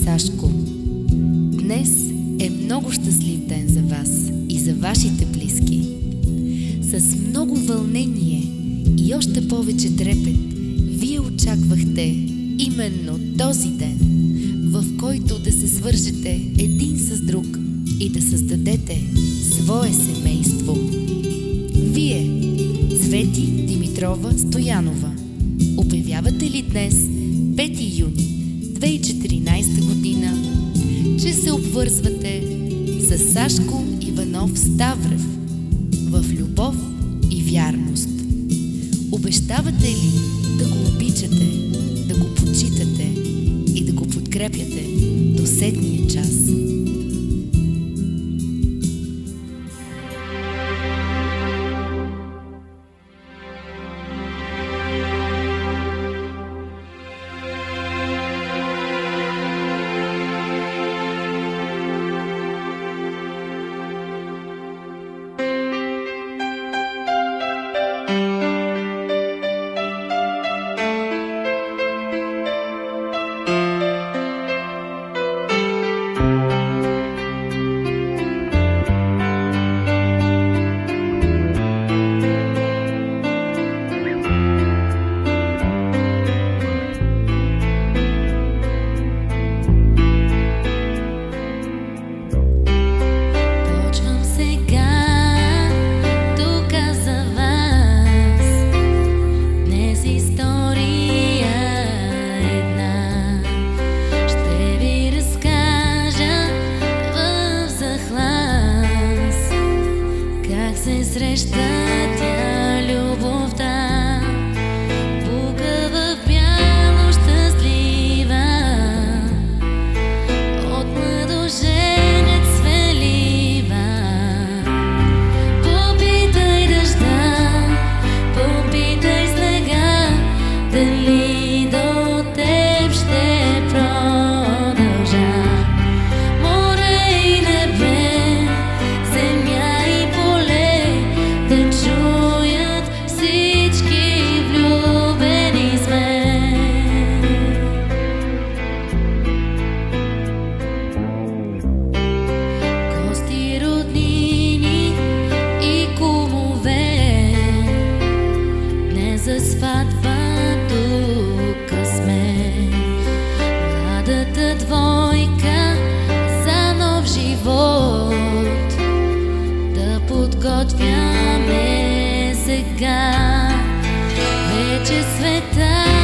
Сашко. Днес е много щастлив ден за вас и за вашите близки. С много вълнение и още повече трепет вие очаквахте именно този ден, в който да се свържете един с друг и да създадете свое семейство. Вие, Цвети Димитрова Стоянова, обявявате ли днес, 5 юни 2014 година, че се обвързвате с Сашко Иванов Ставрев в любов и вярност? Обещавате ли да го обичате, да го почитате и да го подкрепяте до седмия час? Среща тя любовта, бука в бяло щастлива, от младоженец свелива. Попитай дъжда, попитай снега, дали до теб ще продължа. Море и небе, земя и поле, да чуят всички, влюбени сме. Гости, роднини и кумове, днес за сватба тук сме. Младата двойка за нов живот да подготвяме сега. Вече света